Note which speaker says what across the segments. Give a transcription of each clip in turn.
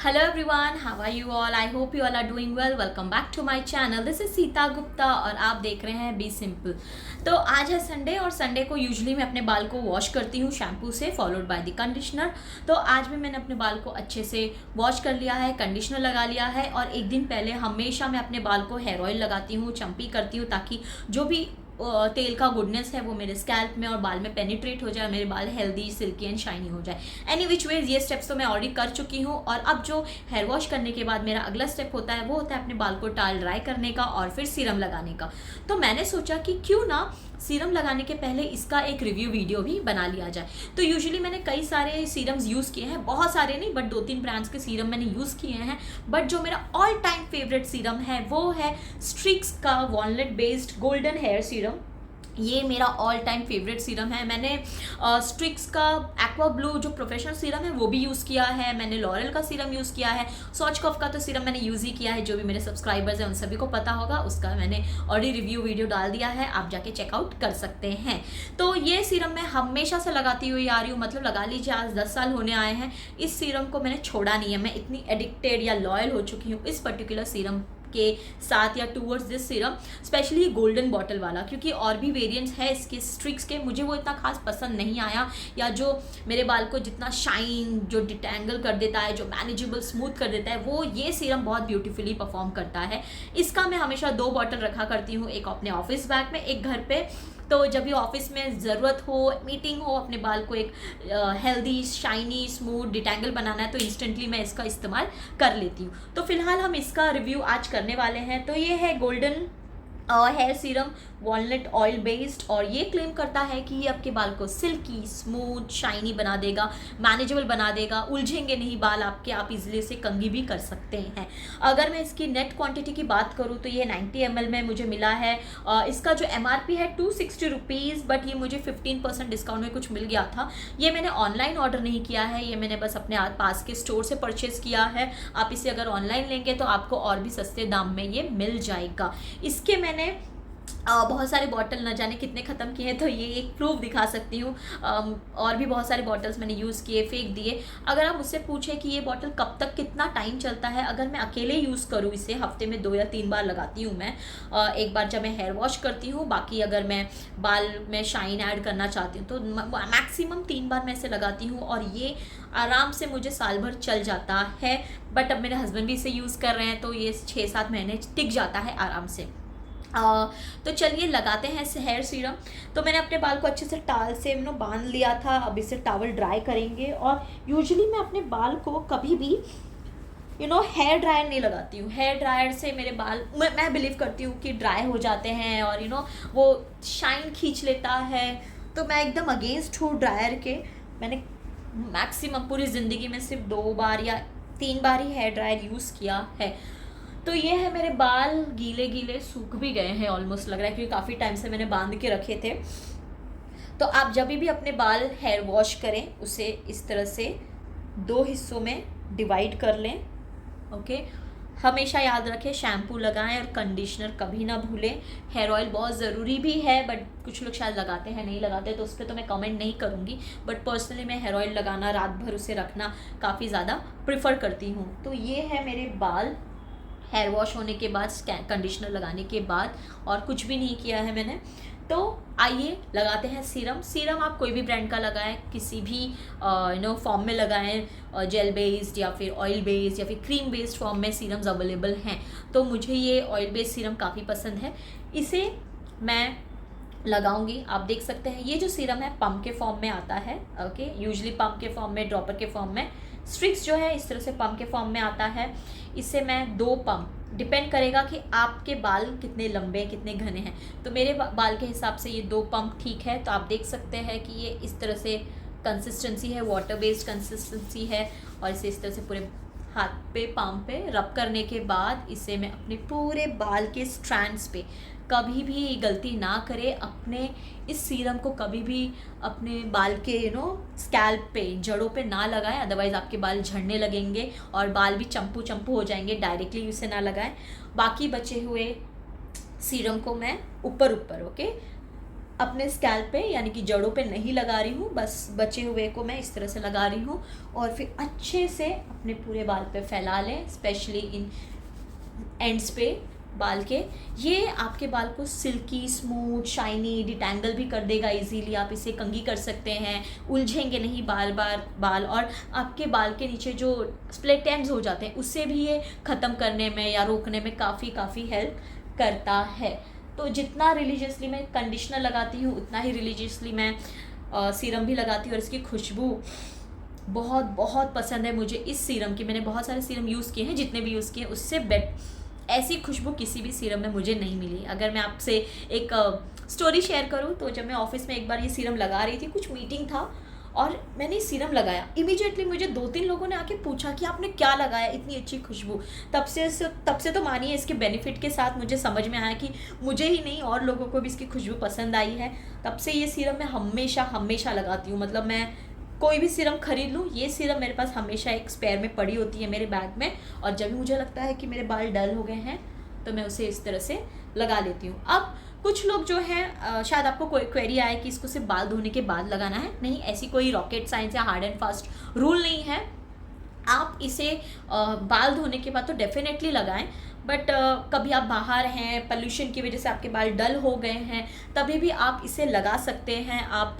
Speaker 1: Hello everyone, how are you all? I hope you all are doing well. Welcome back to my channel. This is Sita Gupta और आप देख रहे हैं B simple. तो आज है संडे और संडे को यूजुअली मैं अपने बाल को वॉश करती हूँ शैम्पू से फॉलोड बाय द कंडीशनर। तो आज भी मैंने अपने बाल को अच्छे से वॉश कर लिया है, कंडीशनर लगा लिया है और एक दिन पहले हमेशा मैं अपने बाल को हेयर ऑयल लगाती हूँ, चम्पी करती हूँ ताकि जो भी तेल का गुडनेस है वो मेरे स्कैल्प में और बाल में पेनिट्रेट हो जाए, मेरे बाल हेल्दी, सिल्की एंड शाइनी हो जाए। एनी विच वेज ये स्टेप्स तो मैं ऑलरेडी कर चुकी हूँ और अब जो हेयर वॉश करने के बाद मेरा अगला स्टेप होता है वो होता है अपने बाल को टाल ड्राई करने का और फिर सीरम लगाने का। तो मैंने सोचा कि क्यों ना सीरम लगाने के पहले इसका एक रिव्यू वीडियो भी बना लिया जाए। तो यूजुअली मैंने कई सारे सीरम्स यूज़ किए हैं, बहुत सारे नहीं बट 2-3 ब्रांड्स के सीरम मैंने यूज़ किए हैं। बट जो मेरा ऑल टाइम फेवरेट सीरम है वो है स्ट्रिक्स का walnut based golden hair serum. ये मेरा ऑल टाइम फेवरेट सीरम है। मैंने स्ट्रिक्स का एक्वा ब्लू जो प्रोफेशनल सीरम है वो भी यूज़ किया है, मैंने लॉरेल का सीरम यूज़ किया है, स्वॉचकॉफ का तो सीरम मैंने यूज़ ही किया है। जो भी मेरे सब्सक्राइबर्स हैं उन सभी को पता होगा, उसका मैंने ऑलरेडी रिव्यू वीडियो डाल दिया है, आप जाके चेकआउट कर सकते हैं। तो ये सीरम मैं हमेशा से लगाती हुई आ रही हूँ, मतलब लगा लीजिए आज 10 साल होने आए हैं। इस सीरम को मैंने छोड़ा नहीं है, मैं इतनी एडिक्टेड या लॉयल हो चुकी हूँ इस पर्टिकुलर सीरम के साथ या towards this serum, specially golden bottle वाला, क्योंकि और भी वेरिएंट्स है इसके स्ट्रिक्स के, मुझे वो इतना खास पसंद नहीं आया, या जो मेरे बाल को जितना शाइन जो डिटेंगल कर देता है, जो मैनेजेबल स्मूथ कर देता है, वो ये सीरम बहुत ब्यूटीफुली परफॉर्म करता है। इसका मैं हमेशा 2 बॉटल रखा करती हूँ, एक अपने ऑफिस बैग में, एक घर पे। तो जब भी ऑफिस में ज़रूरत हो, मीटिंग हो, अपने बाल को एक हेल्दी, शाइनी, स्मूथ, डिटेंगल बनाना है तो इंस्टेंटली मैं इसका इस्तेमाल कर लेती हूँ। तो फिलहाल हम इसका रिव्यू आज करने वाले हैं। तो ये है golden hair serum walnut oil based और ये क्लेम करता है कि ये आपके बाल को सिल्की, स्मूथ, शाइनी बना देगा, मैनेजेबल बना देगा, उलझेंगे नहीं बाल आपके, आप इजीली से कंघी भी कर सकते हैं। अगर मैं इसकी नेट क्वांटिटी की बात करूँ तो ये 90 ml में मुझे मिला है। इसका जो MRP है 260 रुपीज़, बट ये मुझे 15% डिस्काउंट में कुछ मिल गया था। ये मैंने ऑनलाइन ऑर्डर नहीं किया है, ये मैंने बस अपने पास के स्टोर से परचेज़ किया है। आप इसे अगर ऑनलाइन लेंगे तो आपको और भी सस्ते दाम में ये मिल जाएगा। इसके मैंने बहुत सारे बॉटल न जाने कितने ख़त्म किए हैं, तो ये एक प्रूफ दिखा सकती हूँ। और भी बहुत सारे बॉटल्स मैंने यूज़ किए, फेंक दिए। अगर आप मुझसे पूछें कि ये बॉटल कब तक कितना टाइम चलता है, अगर मैं अकेले यूज़ करूँ इसे, हफ्ते में 2 या 3 बार लगाती हूँ मैं। एक बार जब मैं हेयर वॉश करती हूँ, बाकी अगर मैं बाल में शाइन ऐड करना चाहती हूँ तो मैक्सिमम 3 बार मैं इसे लगाती हूँ और ये आराम से मुझे साल भर चल जाता है। बट अब मेरे हस्बैंड भी इसे यूज़ कर रहे हैं तो ये 6-7 महीने टिक जाता है आराम से। तो चलिए लगाते हैं इसे हेयर सीरम। तो मैंने अपने बाल को अच्छे से टाल से बांध लिया था, अब इसे टॉवल ड्राई करेंगे। और यूजुअली मैं अपने बाल को कभी भी हेयर ड्रायर नहीं लगाती हूँ। हेयर ड्रायर से मेरे बाल, मैं बिलीव करती हूँ कि ड्राई हो जाते हैं और वो शाइन खींच लेता है। तो मैं एकदम अगेंस्ट हूँ ड्रायर के। मैंने मैक्सिमम पूरी ज़िंदगी में सिर्फ 2 बार या 3 बार ही हेयर ड्रायर यूज़ किया है। तो ये है, मेरे बाल गीले गीले सूख भी गए हैं ऑलमोस्ट, लग रहा है, क्योंकि काफ़ी टाइम से मैंने बांध के रखे थे। तो आप जब भी अपने बाल हेयर वॉश करें उसे इस तरह से 2 हिस्सों में डिवाइड कर लें। ओके, हमेशा याद रखें शैम्पू लगाएं और कंडीशनर कभी ना भूलें। हेयर ऑयल बहुत ज़रूरी भी है, बट कुछ लोग शायद लगाते हैं, नहीं लगाते, तो उस पर तो मैं कमेंट नहीं करूँगी। बट पर्सनली मैं हेयर ऑयल लगाना, रात भर उसे रखना काफ़ी ज़्यादा प्रेफर करती हूँ। तो ये है मेरे बाल हेयर वॉश होने के बाद, कंडीशनर लगाने के बाद, और कुछ भी नहीं किया है मैंने। तो आइए लगाते हैं सीरम। सीरम आप कोई भी ब्रांड का लगाएं, किसी भी फॉर्म में लगाएं, जेल बेस्ड या फिर ऑयल बेस्ड या फिर क्रीम बेस्ड फॉर्म में सीरम्स अवेलेबल हैं। तो मुझे ये ऑयल बेस्ड सीरम काफ़ी पसंद है, इसे मैं लगाऊंगी। आप देख सकते हैं ये जो सीरम है पम्प के फॉर्म में आता है। ओके, यूजुअली पम्प के फॉर्म में, ड्रॉपर के फॉर्म में। स्ट्रिक्स जो है इस तरह से पम्प के फॉर्म में आता है। इससे मैं 2 पंप, डिपेंड करेगा कि आपके बाल कितने लंबे कितने घने हैं। तो मेरे बाल के हिसाब से ये 2 पंप ठीक है। तो आप देख सकते हैं कि ये इस तरह से कंसिस्टेंसी है, वाटर बेस्ड कंसिस्टेंसी है। और इसे इस तरह से पूरे हाथ पे, पाम पे रब करने के बाद इसे मैं अपने पूरे बाल के स्ट्रैंड्स पे, कभी भी गलती ना करें, अपने इस सीरम को कभी भी अपने बाल के स्कैल्प पे, जड़ों पे ना लगाएं, अदरवाइज़ आपके बाल झड़ने लगेंगे और बाल भी चंपू चंपू हो जाएंगे। डायरेक्टली उसे ना लगाएं। बाकी बचे हुए सीरम को मैं ऊपर ऊपर, ओके, अपने स्कैल्प पे यानी कि जड़ों पे नहीं लगा रही हूँ, बस बचे हुए को मैं इस तरह से लगा रही हूँ और फिर अच्छे से अपने पूरे बाल पे फैला लें, स्पेशली इन एंड्स पे बाल के। ये आपके बाल को सिल्की, स्मूथ, शाइनी, डिटेंगल भी कर देगा इजीली। आप इसे कंघी कर सकते हैं, उलझेंगे नहीं बाल, और आपके बाल के नीचे जो स्प्लिट एंड्स हो जाते हैं उससे भी ये ख़त्म करने में या रोकने में काफ़ी हेल्प करता है। तो जितना रिलीजियसली मैं कंडीशनर लगाती हूँ उतना ही रिलीजियसली मैं सीरम भी लगाती हूँ, और इसकी खुशबू बहुत बहुत पसंद है मुझे इस सीरम की। मैंने बहुत सारे सीरम यूज़ किए हैं, जितने भी यूज़ किए हैं उससे ऐसी खुशबू किसी भी सीरम में मुझे नहीं मिली। अगर मैं आपसे एक स्टोरी शेयर करूं तो जब मैं ऑफिस में एक बार ये सीरम लगा रही थी, कुछ मीटिंग था और मैंने ये सीरम लगाया, इमीडिएटली मुझे 2-3 लोगों ने आके पूछा कि आपने क्या लगाया, इतनी अच्छी खुशबू। तब से तो मानिए इसके बेनिफिट के साथ मुझे समझ में आया कि मुझे ही नहीं और लोगों को भी इसकी खुशबू पसंद आई है। तब से ये सीरम मैं हमेशा लगाती हूँ। मतलब मैं कोई भी सीरम खरीद लूँ, ये सीरम मेरे पास हमेशा एक स्पेयर में पड़ी होती है मेरे बैग में, और जब भी मुझे लगता है कि मेरे बाल डल हो गए हैं तो मैं उसे इस तरह से लगा लेती हूँ। अब कुछ लोग जो हैं, शायद आपको कोई क्वेरी आए कि इसको सिर्फ बाल धोने के बाद लगाना है। नहीं, ऐसी कोई रॉकेट साइंस या हार्ड एंड फास्ट रूल नहीं है। आप इसे बाल धोने के बाद तो डेफिनेटली लगाएं, बट कभी आप बाहर हैं, पोल्यूशन की वजह से आपके बाल डल हो गए हैं, तभी भी आप इसे लगा सकते हैं। आप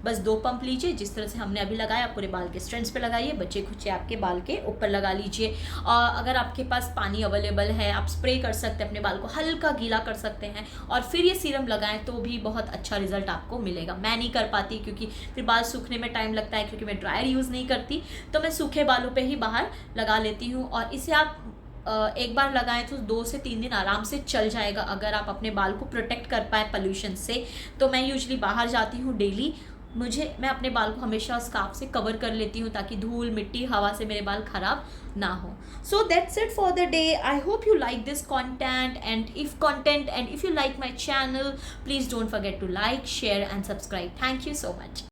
Speaker 1: बस 2 पंप लीजिए, जिस तरह से हमने अभी लगाया, पूरे बाल के स्ट्रैंड्स पे लगाइए, बचे खुचे आपके बाल के ऊपर लगा लीजिए। और अगर आपके पास पानी अवेलेबल है, आप स्प्रे कर सकते हैं, अपने बाल को हल्का गीला कर सकते हैं और फिर ये सीरम लगाएं तो भी बहुत अच्छा रिजल्ट आपको मिलेगा। मैं नहीं कर पाती क्योंकि फिर बाल सूखने में टाइम लगता है, क्योंकि मैं ड्रायर यूज़ नहीं करती, तो मैं सूखे बालों पर ही बाहर लगा लेती हूँ। और इसे आप एक बार लगाएं तो 2 से 3 दिन आराम से चल जाएगा, अगर आप अपने बाल को प्रोटेक्ट कर पाए पोल्यूशन से। तो मैं यूजुअली बाहर जाती हूँ डेली, मैं अपने बाल को हमेशा स्कार्फ से कवर कर लेती हूँ ताकि धूल, मिट्टी, हवा से मेरे बाल खराब ना हो। So that's it for the day. I hope you like this content, and if you like my channel, please don't forget to like, share and subscribe. Thank you so much.